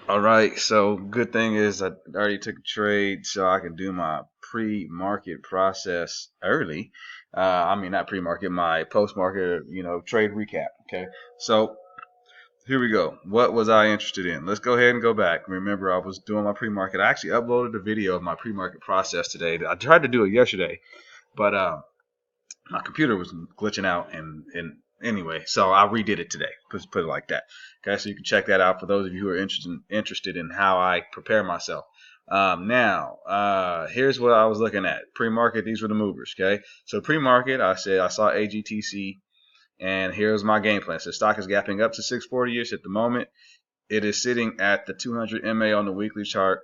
All right, so good thing is I already took a trade, so I can do my pre-market process early. I mean, not pre-market, my post-market, trade recap. Okay, so here we go. What was I interested in? Let's go ahead and go back. Remember, I was doing my pre-market. I actually uploaded a video of my pre-market process today. I tried to do it yesterday, but my computer was glitching out, and anyway, so I redid it today. Put it like that. Okay, so you can check that out for those of you who are interested in how I prepare myself. Now, here's what I was looking at. Pre-market, these were the movers. Okay, so pre-market, I said I saw AGTC, and here's my game plan. So stock is gapping up to 640ish at the moment. It is sitting at the 200 MA on the weekly chart.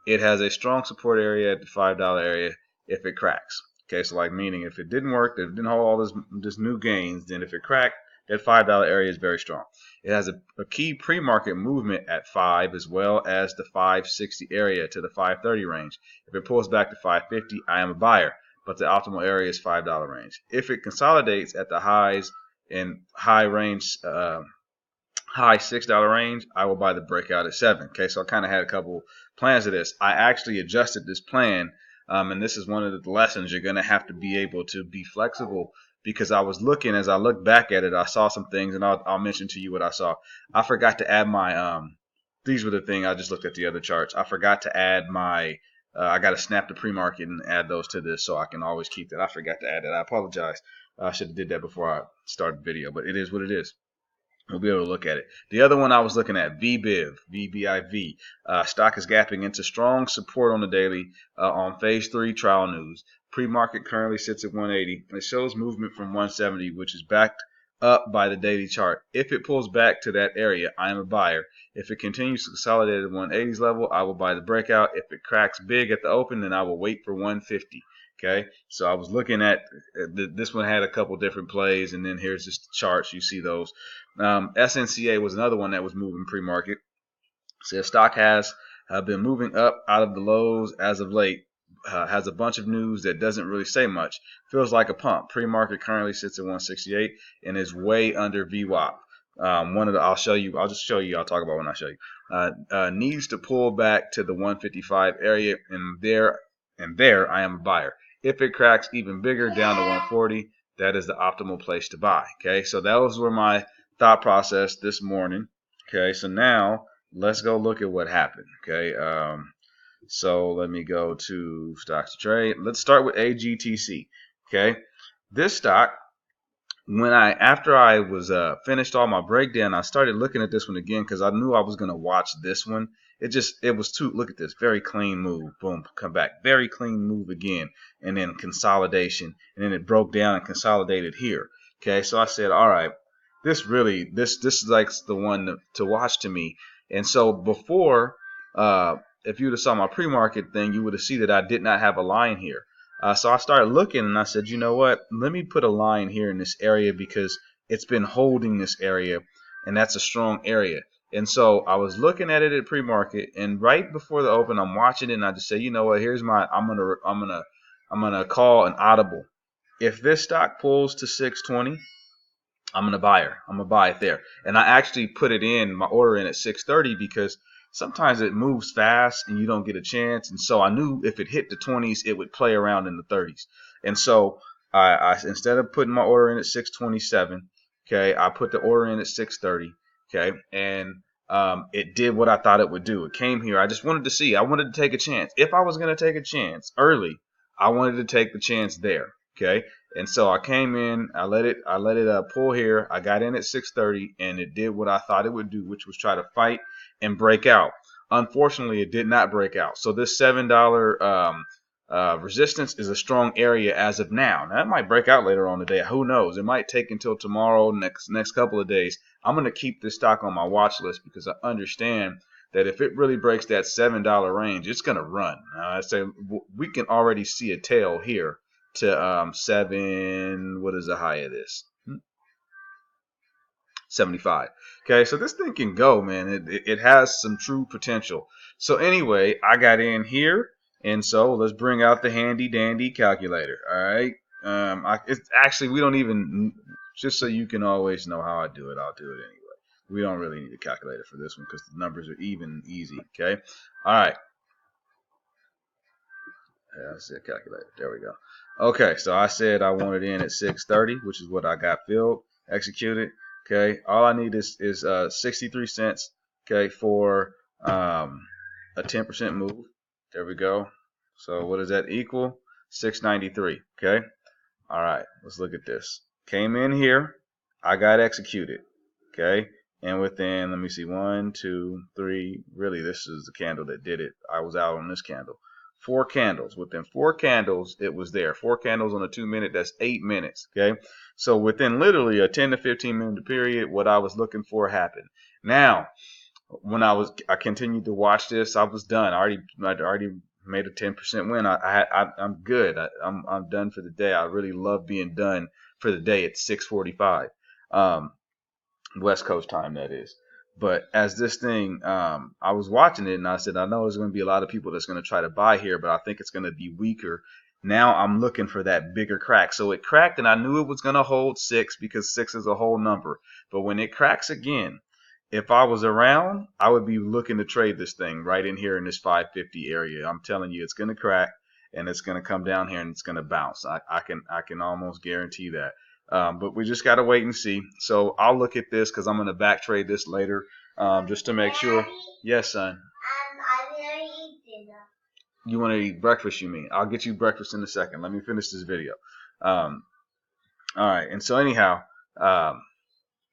It has a strong support area at the $5 area if it cracks. Okay, so like meaning if it didn't work, if it didn't hold all this new gains, then if it cracked, that $5 area is very strong. It has a key pre-market movement at 5 as well as the 560 area to the 530 range. If it pulls back to 550, I am a buyer, but the optimal area is $5 range. If it consolidates at the highs and high range high $6 range, I will buy the breakout at 7. Okay, so I kind of had a couple plans of this. I actually adjusted this plan, and this is one of the lessons. You're going to have to be able to be flexible because I was looking, as I looked back at it, I saw some things, and I'll mention to you what I saw. I forgot to add my, these were the thing, I just looked at the other charts. I forgot to add my, I got to snap the pre-market and add those to this so I can always keep that. I forgot to add that. I apologize. I should have did that before I started the video, but it is what it is. We'll be able to look at it. The other one I was looking at, VBIV. Stock is gapping into strong support on the daily on phase 3 trial news. Pre-market currently sits at 180. It shows movement from 170, which is backed up by the daily chart. If it pulls back to that area, I am a buyer. If it continues to consolidate at 180s level, I will buy the breakout. If it cracks big at the open, then I will wait for 150. Okay, so I was looking at this one had a couple different plays, and then here's just the charts. You see those. SNCA was another one that was moving pre-market. So stock has been moving up out of the lows as of late. Has a bunch of news that doesn't really say much. Feels like a pump. Pre-market currently sits at 168 and is way under VWAP. I'll show you. I'll just show you. I'll talk about when I show you. Needs to pull back to the 155 area, and there I am a buyer. If it cracks even bigger down to 140, that is the optimal place to buy. Okay, so those were my thought process this morning. Okay, so now let's go look at what happened. Okay, so let me go to stocks to trade. Let's start with AGTC. Okay, this stock, after I was finished all my breakdown, I started looking at this one again because I knew I was gonna watch this one. It was too. Look at this, very clean move. Boom, come back, very clean move again, and then consolidation, and then it broke down and consolidated here. Okay, so I said, all right, this is like the one to watch to me. And so before, if you would have saw my pre-market thing, you would have seen that I did not have a line here. So I started looking and I said, you know what? Let me put a line here in this area because it's been holding this area, and that's a strong area. And so I was looking at it at pre-market, and right before the open, I'm watching it, and I just say, you know what? Here's my I'm gonna call an audible. If this stock pulls to 620, I'm gonna buy her. I'm gonna buy it there. And I actually put it in my order in at 630 because sometimes it moves fast and you don't get a chance. And so I knew if it hit the 20s, it would play around in the 30s. And so I instead of putting my order in at 627, okay, I put the order in at 630, okay, and it did what I thought it would do. It came here. I just wanted to see. I wanted to take a chance. If I was gonna take a chance early, I wanted to take the chance there. Okay, and so I came in, I let it pull here. I got in at 630, and it did what I thought it would do, which was try to fight and break out. Unfortunately, it did not break out. So this $7 resistance is a strong area as of now. Now, it might break out later on today. Who knows? It might take until tomorrow, next couple of days. I'm going to keep this stock on my watch list because I understand that if it really breaks that $7 range, it's going to run. I say we can already see a tail here to 7. What is the high of this? 75. Okay, so this thing can go, man. It has some true potential. So anyway, I got in here, and so let's bring out the handy dandy calculator. All right. It's actually, we don't even, just so you can always know how I do it, I'll do it anyway. We don't really need a calculator for this one because the numbers are even easy. Okay. All right. Yeah, I said calculator. There we go. Okay, so I said I wanted in at 630, which is what I got filled, executed. Okay, all I need is 63 cents. Okay, for a 10% move. There we go. So what does that equal? 693. Okay. All right, let's look at this. Came in here, I got executed. Okay, and within, let me see, 1, 2, 3. Really, this is the candle that did it. I was out on this candle. 4 candles. Within 4 candles, it was there. 4 candles on a 2-minute, that's 8 minutes. Okay, so within literally a 10 to 15 minute period, what I was looking for happened. Now, when I continued to watch this, I was done. I already made a 10% win. I'm good. I'm done for the day. I really love being done for the day at 6:45, West Coast time, that is. But as this thing, I was watching it and I said, I know there's going to be a lot of people that's going to try to buy here, but I think it's going to be weaker. Now I'm looking for that bigger crack. So it cracked and I knew it was going to hold 6 because 6 is a whole number. But when it cracks again, if I was around, I would be looking to trade this thing right in here in this 550 area. I'm telling you, it's going to crack and it's going to come down here and it's going to bounce. I can almost guarantee that. But we just got to wait and see. So I'll look at this because I'm going to back trade this later just to make sure. Yes, son. I'm going to eat dinner. You want to eat breakfast, you mean? I'll get you breakfast in a second. Let me finish this video. All right. And so anyhow,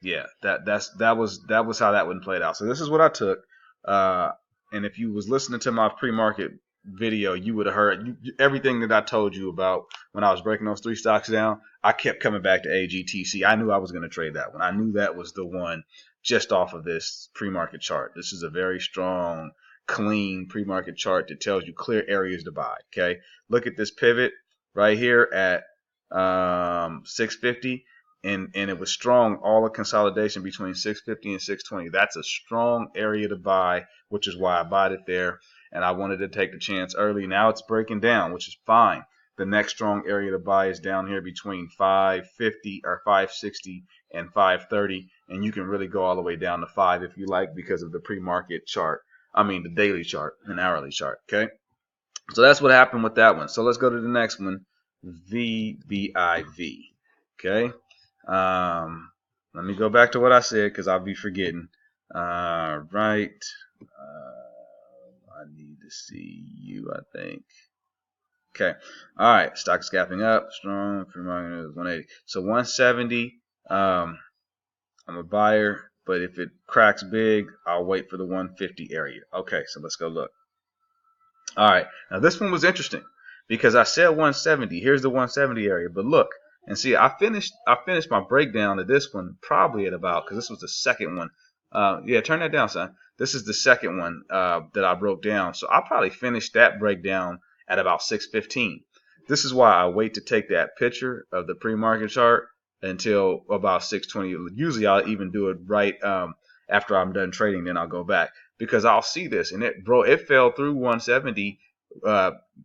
yeah, that was how that one played out. So this is what I took. And if you was listening to my pre-market video, you would have heard everything that I told you about when I was breaking those 3 stocks down. I kept coming back to AGTC. I knew I was going to trade that one. I knew that was the one just off of this pre-market chart. This is a very strong, clean pre-market chart that tells you clear areas to buy. Okay, look at this pivot right here at 650. And it was strong, all the consolidation between 650 and 620. That's a strong area to buy, which is why I bought it there. And I wanted to take the chance early. Now it's breaking down, which is fine. The next strong area to buy is down here between 550 or 560 and 530. And you can really go all the way down to 5 if you like because of the pre-market chart. I mean, the daily chart and hourly chart. Okay. So that's what happened with that one. So let's go to the next one, VBIV. Okay. Let me go back to what I said because I'll be forgetting. Right. I need to see you, I think. Okay. All right. Stock is gapping up. Strong. Pre-market is 180. So 170. I'm a buyer, but if it cracks big, I'll wait for the 150 area. Okay. So let's go look. All right. Now this one was interesting because I said 170. Here's the 170 area, but look. And see, I finished my breakdown of this one probably at about, because this was the second one. Yeah, turn that down, son. This is the second one that I broke down. So I probably finished that breakdown at about 6:15. This is why I wait to take that picture of the pre-market chart until about 6:20. Usually I'll even do it right after I'm done trading. Then I'll go back because I'll see this, and it fell through 170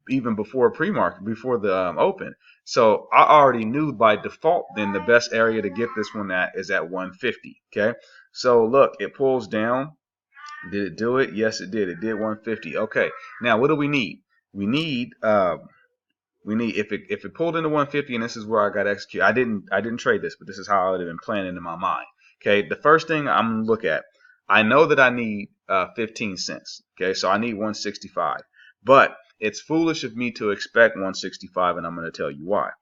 even before pre-market, before the open. So I already knew by default then the best area to get this one at is at 150. Okay, so look, it pulls down. Did it do it? Yes, it did. It did 150. Okay, now what do we need? We need if it pulled into 150, and this is where I got executed. I didn't trade this, but this is how I would have been planning in my mind. Okay, the first thing I'm gonna look at, I know that I need 15 cents. Okay, so I need 165, but it's foolish of me to expect 165, and I'm going to tell you why.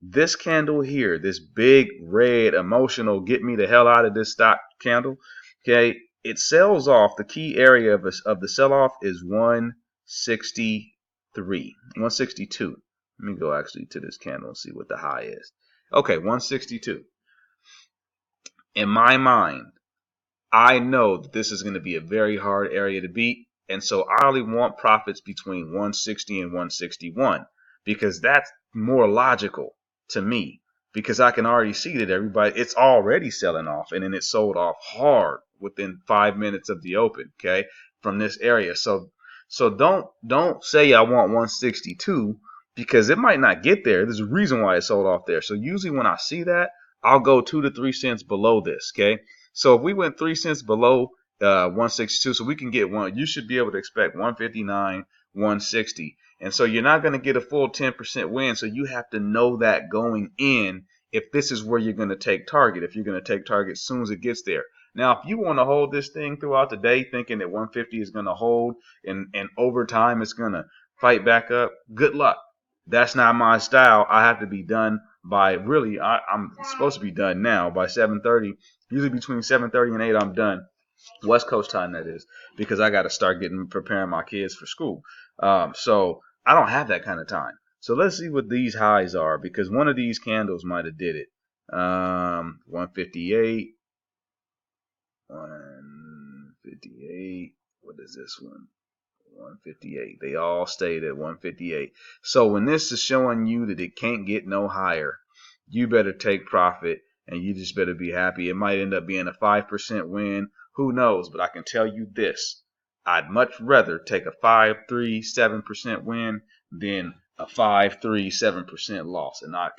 This candle here, this big red emotional get me the hell out of this stock candle, okay, it sells off. The key area of the sell-off is 163, 162. Let me go actually to this candle and see what the high is. Okay, 162. In my mind, I know that this is going to be a very hard area to beat. And so I only want profits between 160 and 161 because that's more logical to me because I can already see that it's already selling off and then it sold off hard within 5 minutes of the open, okay, from this area. So don't say I want 162 because it might not get there. There's a reason why it sold off there. So usually when I see that, I'll go 2 to 3 cents below this, okay? So if we went 3 cents below 162, so we can get one. You should be able to expect 159, 160, and so you're not going to get a full 10% win. So you have to know that going in. If this is where you're going to take target, if you're going to take target as soon as it gets there. Now, if you want to hold this thing throughout the day, thinking that 150 is going to hold and over time it's going to fight back up, good luck. That's not my style. I have to be done by really. I'm supposed to be done now by 7:30. Usually between 7:30 and 8, I'm done. West Coast time, that is, because I got to start preparing my kids for school. So I don't have that kind of time. So let's see what these highs are, because one of these candles might have did it. 158, 158. What is this one? 158. They all stayed at 158. So when this is showing you that it can't get no higher, you better take profit and you just better be happy. It might end up being a 5% win. Who knows? But I can tell you this. I'd much rather take a 5.37% win than a 5.37% loss. And I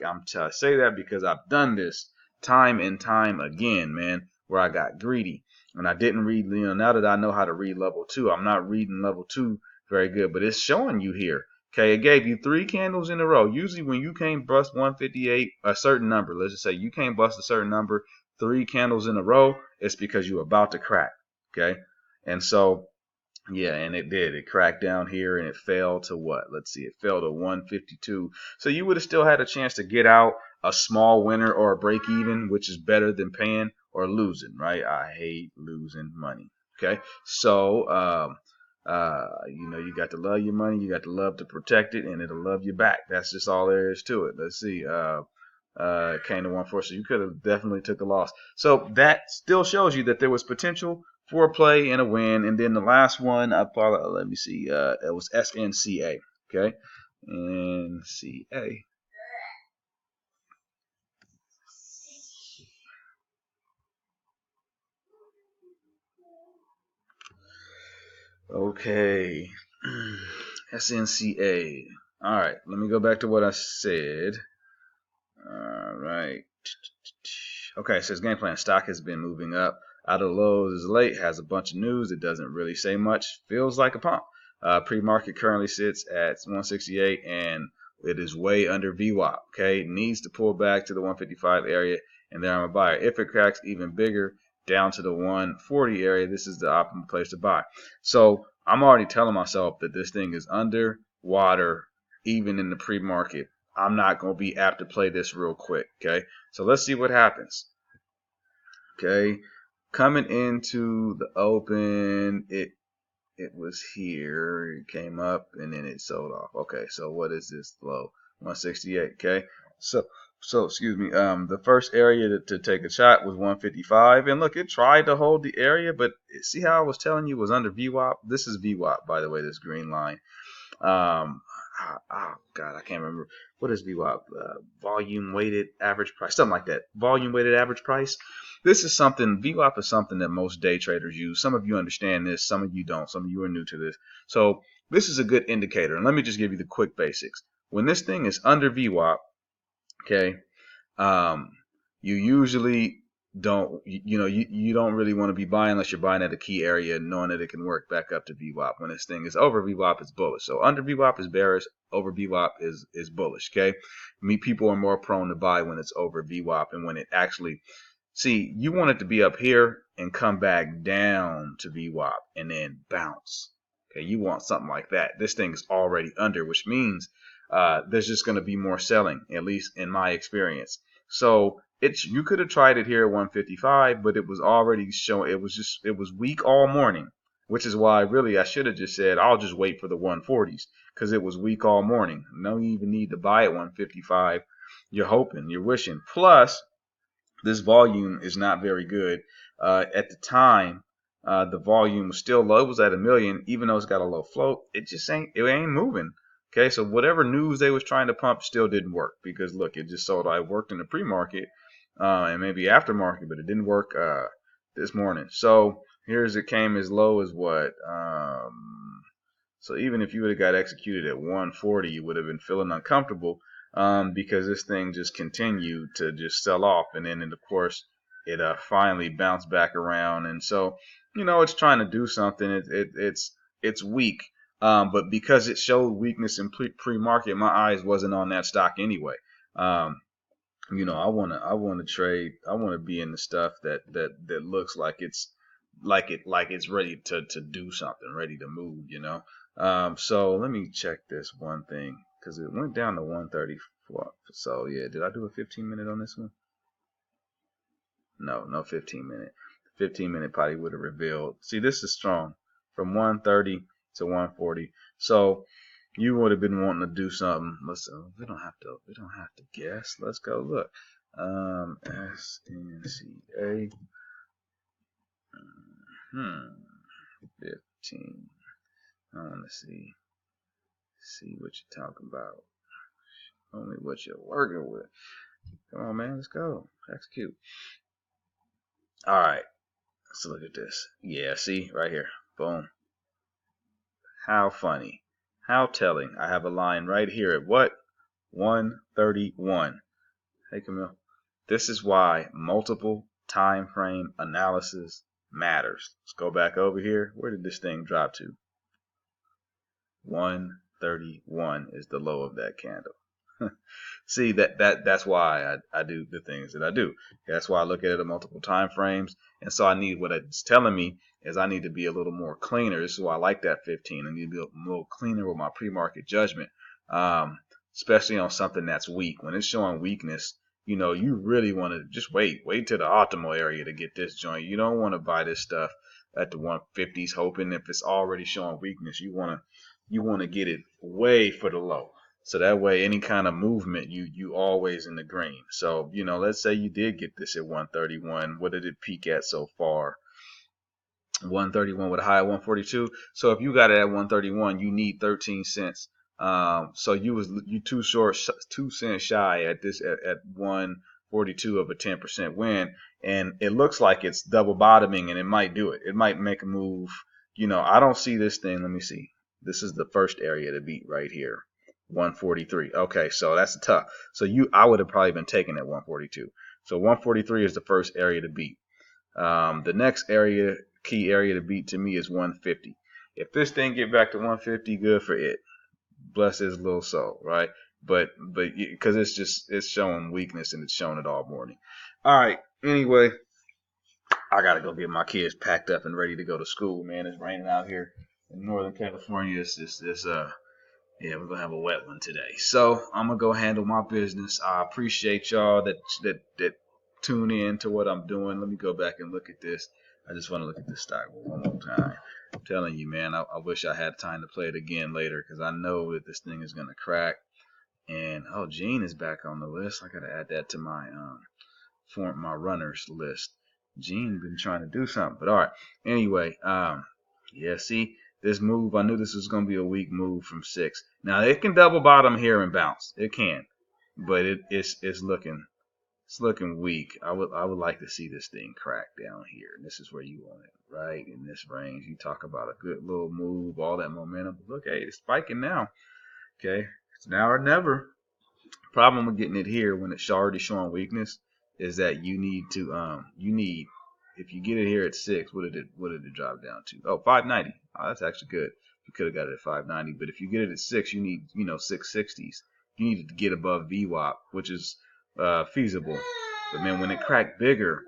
say that because I've done this time and time again, man, where I got greedy. And I didn't read, now that I know how to read level 2, I'm not reading level 2 very good, but it's showing you here. Okay, it gave you 3 candles in a row. Usually when you can't bust 158, a certain number, let's just say you can't bust a certain number, 3 candles in a row, it's because you're about to crack. Okay, and so, yeah, and it did. It cracked down here and it fell to what? Let's see, it fell to 152. So you would have still had a chance to get out a small winner or a break even, which is better than paying or losing, right? I hate losing money. Okay, so you got to love your money, you got to love to protect it, and it'll love you back. That's just all there is to it. Let's see. Came to 140, so you could have definitely took a loss. So that still shows you that there was potential for a play and a win. And then the last one, let me see, it was SNCA. Okay, NCA. Okay, SNCA. All right, let me go back to what I said. All right. Okay, it says game plan. Stock has been moving up out of lows late. Has a bunch of news. It doesn't really say much. Feels like a pump. Pre-market currently sits at 168 and it is way under VWAP. Okay, needs to pull back to the 155 area, and there I'm a buyer. If it cracks even bigger down to the 140 area, this is the optimal place to buy. So I'm already telling myself that this thing is underwater, even in the pre-market. I'm not going to be apt to play this real quick. Okay, so let's see what happens. Okay, coming into the open, it was here. It came up and then it sold off. Okay, so what is this low? 168. Okay, so excuse me. The first area to take a shot was 155, and look, it tried to hold the area, but see how I was telling you it was under VWAP. This is VWAP, by the way. This green line. Oh God, I can't remember. What is VWAP? Volume weighted average price, something like that. Volume weighted average price. This is something, VWAP is something that most day traders use. Some of you understand this, some of you don't. Some of you are new to this. So this is a good indicator. And let me just give you the quick basics. When this thing is under VWAP, okay, you usually you don't really want to be buying unless you're buying at a key area knowing that it can work back up to VWAP. When this thing is over VWAP, it's bullish. So under VWAP is bearish, over VWAP is bullish. Okay, people are more prone to buy when it's over VWAP, and when it actually, see, you want it to be up here and come back down to VWAP and then bounce. Okay, you want something like that. This thing is already under, which means there's just going to be more selling, at least in my experience. So you could have tried it here at 155, but it was already showing. It was weak all morning, which is why really I should have just said I'll just wait for the 140s, because it was weak all morning. No even need to buy at 155. You're hoping, you're wishing. Plus, this volume is not very good. At the time, the volume was still low. It was at 1 million, even though it's got a low float. It ain't moving. Okay, so whatever news they was trying to pump still didn't work, because look, it just sold. I worked in the pre-market and maybe aftermarket, but it didn't work this morning. So here's, it came as low as what? So even if you would have got executed at 140, you would have been feeling uncomfortable because this thing just continued to just sell off, and then of course it finally bounced back around, and so it's trying to do something. It's weak, but because it showed weakness in pre-market, my eyes wasn't on that stock anyway. Um, I wanna trade. I wanna be in the stuff that looks like it's ready to do something, ready to move. So let me check this one thing because it went down to 134. So yeah, did I do a 15-minute on this one? No 15-minute. 15-minute probably would have revealed. See, this is strong from 130 to 140. So you would have been wanting to do something. We don't have to. We don't have to guess. Let's go look. SNCA. 15. I want to see what you're talking about. Only what you're working with. Come on, man. Let's go. Execute. All right. Let's look at this. Yeah, see right here. Boom. How funny. How telling. I have a line right here at what? 131. Hey, Camille. This is why multiple time frame analysis matters. Let's go back over here. Where did this thing drop to? 131 is the low of that candle. See, that's why I do the things that I do. That's why I look at it at multiple time frames. And so I need, what it's telling me is I need to be a little more cleaner. This is why I like that 15. I need to be a little cleaner with my pre-market judgment, especially on something that's weak. When it's showing weakness, you really want to just wait to the optimal area to get this joint. You don't want to buy this stuff at the 150s hoping if it's already showing weakness. You want to get it way for the low. So that way, any kind of movement, you always in the green. So, let's say you did get this at 131. What did it peak at so far? 131 with a high of 142. So if you got it at 131, you need 13 cents. So you 2 cents shy at this at 142 of a 10% win, and it looks like it's double bottoming, and it might do it. It might make a move. I don't see this thing. Let me see. This is the first area to beat right here. 143. Okay, so that's tough. So I would have probably been taken at 142. So 143 is the first area to beat. The next key area to beat to me is 150. If this thing get back to 150, good for it. Bless his little soul, right? But because it's showing weakness and it's shown it all morning. All right. Anyway, I gotta go get my kids packed up and ready to go to school. Man, it's raining out here in Northern California. Yeah, we're gonna have a wet one today. So I'm gonna go handle my business. I appreciate y'all that tune in to what I'm doing. Let me go back and look at this. I just want to look at this stock one more time. I'm telling you, man, I wish I had time to play it again later because I know that this thing is gonna crack. And Gene is back on the list. I gotta add that to my my runners list. Gene been trying to do something, but all right. Anyway, yeah, see. This move, I knew this was going to be a weak move from 6. Now it can double bottom here and bounce. It can, but it's looking weak. I would like to see this thing crack down here, and this is where you want it, right in this range. You talk about a good little move, all that momentum. Look, hey, it's spiking now. Okay, it's now or never. Problem with getting it here when it's already showing weakness is that you need if you get it here at 6, what did it drop down to? 590. Oh, that's actually good. You could have got it at 590, but if you get it at 6, you need 660s. You need to get above VWAP, which is feasible. But man, when it cracked bigger,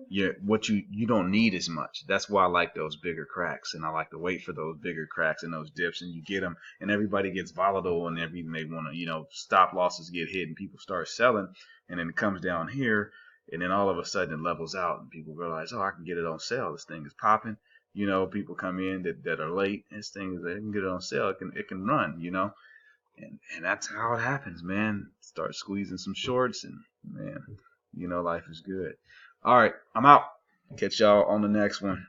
you don't need as much. That's why I like those bigger cracks, and I like to wait for those bigger cracks and those dips, and you get them, and everybody gets volatile, and everything they want to, stop losses get hit, and people start selling, and then it comes down here. And then all of a sudden it levels out and people realize, I can get it on sale. This thing is popping. People come in that are late. This thing they can get it on sale. It can run, and that's how it happens, man. Start squeezing some shorts and man, life is good. All right, I'm out. Catch y'all on the next one.